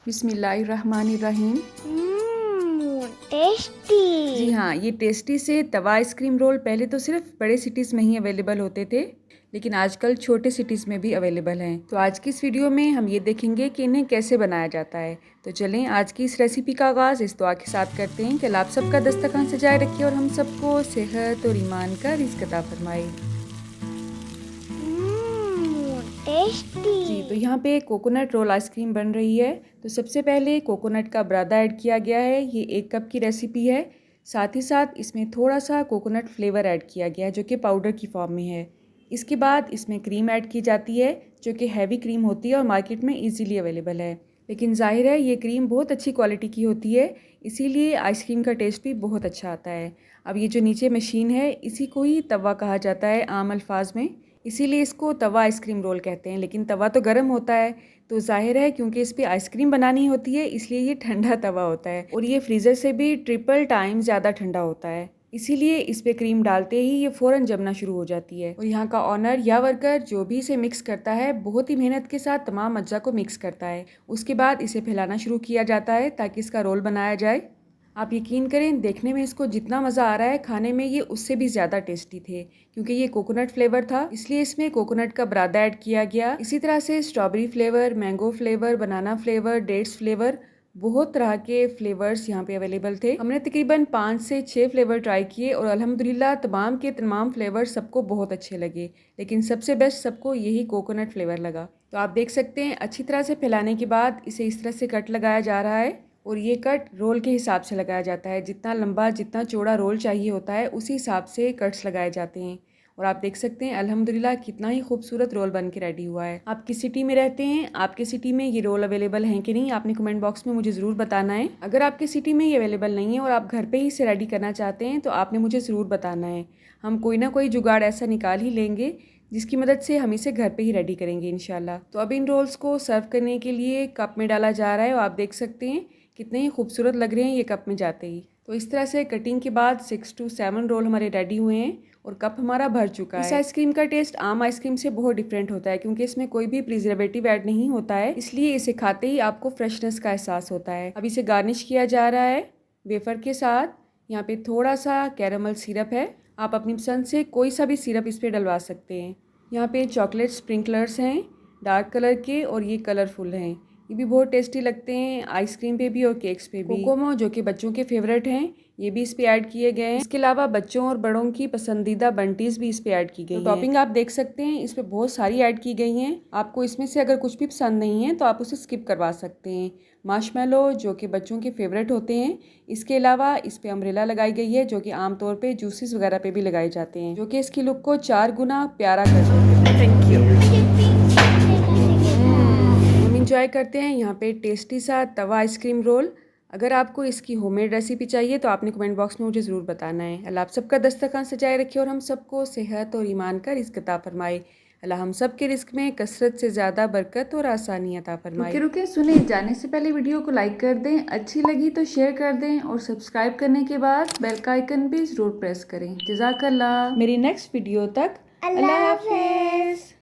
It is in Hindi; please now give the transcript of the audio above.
बिस्मिल्लाहिर्रहमानिर्रहीम। टेस्टी। जी हाँ, ये टेस्टी से तवा आइसक्रीम रोल पहले तो सिर्फ बड़े सिटीज़ में ही अवेलेबल होते थे, लेकिन आजकल छोटे सिटीज़ में भी अवेलेबल हैं। तो आज की इस वीडियो में हम ये देखेंगे कि इन्हें कैसे बनाया जाता है। तो चलें आज की इस रेसिपी का आगाज़ इस दुआ के साथ करते हैं कि अल्लाह आप सबका दस्तरखान सजाए रखे और हम सबको सेहत और ईमान का रिज़्क अता फरमाए। टेस्टी। जी, तो यहाँ पे कोकोनट रोल आइसक्रीम बन रही है। तो सबसे पहले कोकोनट का बुरादा ऐड किया गया है। ये 1 कप की रेसिपी है। साथ ही साथ इसमें थोड़ा सा कोकोनट फ्लेवर ऐड किया गया है जो कि पाउडर की फॉर्म में है। इसके बाद इसमें क्रीम ऐड की जाती है जो कि हैवी क्रीम होती है और मार्केट में इजीली अवेलेबल है। लेकिन जाहिर है ये क्रीम बहुत अच्छी क्वालिटी की होती है, इसीलिए आइसक्रीम का टेस्ट भी बहुत अच्छा आता है। अब ये जो नीचे मशीन है इसी को ही तवा कहा जाता है आम अल्फाज में, इसीलिए इसको तवा आइसक्रीम रोल कहते हैं। लेकिन तवा तो गर्म होता है, तो जाहिर है क्योंकि इस पे आइसक्रीम बनानी होती है इसलिए ये ठंडा तवा होता है और ये फ्रीज़र से भी ट्रिपल टाइम ज़्यादा ठंडा होता है। इसीलिए इस पे क्रीम डालते ही ये फ़ौरन जमना शुरू हो जाती है। और यहाँ का ऑनर या वर्कर जो भी इसे मिक्स करता है बहुत ही मेहनत के साथ तमाम अज्जा को मिक्स करता है। उसके बाद इसे फैलाना शुरू किया जाता है ताकि इसका रोल बनाया जाए। आप यकीन करें देखने में इसको जितना मज़ा आ रहा है खाने में ये उससे भी ज़्यादा टेस्टी थे, क्योंकि ये कोकोनट फ्लेवर था इसलिए इसमें कोकोनट का बुरादा ऐड किया गया। इसी तरह से strawberry flavour, mango flavour, banana flavour, dates flavour, बहुत तरह के फ्लेवर्स यहाँ पे अवेलेबल थे। हमने तकरीबन 5 से 6 फ्लेवर ट्राई किए और अल्हम्दुलिल्लाह तमाम के तमाम फ्लेवर सबको बहुत अच्छे लगे, लेकिन सबसे बेस्ट सबको यही कोकोनट फ्लेवर लगा। तो आप देख सकते हैं अच्छी तरह से फैलाने के बाद इसे इस तरह से कट लगाया जा रहा है और ये कट रोल के हिसाब से लगाया जाता है। जितना लंबा जितना चौड़ा रोल चाहिए होता है उसी हिसाब से कट्स लगाए जाते हैं। और आप देख सकते हैं अल्हम्दुलिल्लाह कितना ही खूबसूरत रोल बन के रेडी हुआ है। आप किस सिटी में रहते हैं, आपके सिटी में ये रोल अवेलेबल हैं कि नहीं, आपने कमेंट बॉक्स में मुझे ज़रूर बताना है। अगर आपके सिटी में ये अवेलेबल नहीं है और आप घर पे ही इसे रेडी करना चाहते हैं तो आपने मुझे ज़रूर बताना है। हम कोई ना कोई जुगाड़ ऐसा निकाल ही लेंगे जिसकी मदद से हम इसे घर पे ही रेडी करेंगे इंशाल्लाह। तो अब इन रोल्स को सर्व करने के लिए कप में डाला जा रहा है और आप देख सकते हैं कितने ही खूबसूरत लग रहे हैं ये कप में जाते ही। तो इस तरह से कटिंग के बाद 6 to 7 रोल हमारे रेडी हुए हैं और कप हमारा भर चुका है। इस आइसक्रीम का टेस्ट आम आइसक्रीम से बहुत डिफरेंट होता है क्योंकि इसमें कोई भी प्रिजर्वेटिव ऐड नहीं होता है, इसलिए इसे खाते ही आपको फ्रेशनेस का एहसास होता है। अब इसे गार्निश किया जा रहा है वेफर के साथ। यहाँ पे थोड़ा सा कैरामल सिरप है, आप अपनी पसंद से कोई सा भी सिरप इस पर डलवा सकते हैं। यहाँ पे चॉकलेट स्प्रिंकलर्स हैं डार्क कलर के और ये कलरफुल हैं, ये भी बहुत टेस्टी लगते हैं आइसक्रीम पे भी और केक्स पे भी। कोकोमो जो कि बच्चों के फेवरेट हैं ये भी इस पे ऐड किए गए हैं। इसके अलावा बच्चों और बड़ों की पसंदीदा बंटीज भी इस पे ऐड की गई हैं। टॉपिंग आप देख सकते हैं इस पे बहुत सारी ऐड की गई हैं। आपको इसमें से अगर कुछ भी पसंद नहीं है तो आप उसे स्किप करवा सकते हैं। मार्शमेलो जो कि बच्चों के फेवरेट होते हैं, इसके अलावा इस पे अम्ब्रेला लगाई गई है जो कि आमतौर पे जूसेस वगैरह पे भी लगाए जाते हैं, जो कि इसकी लुक को 4 गुना प्यारा कर देते हैं। Thank you. एंजॉय करते हैं यहाँ पे टेस्टी सा तवा आइसक्रीम रोल। अगर आपको इसकी होममेड रेसिपी चाहिए तो आपने कमेंट बॉक्स में मुझे ज़रूर बताना है। अल्लाह आप सबका दस्तरखान सजाए रखे और हम सबको सेहत और ईमान का रिज़्क अता फरमाए। अल्लाह हम सब के रिस्क में कसरत से ज़्यादा बरकत और आसानी अता फरमाए। रुके रुके सुने, जाने से पहले वीडियो को लाइक कर दें, अच्छी लगी तो शेयर कर दें और सब्सक्राइब करने के बाद बेल का आइकन भी ज़रूर प्रेस करें। जज़ाकल्लाह। मेरी नेक्स्ट वीडियो तक अल्लाह हाफिज़।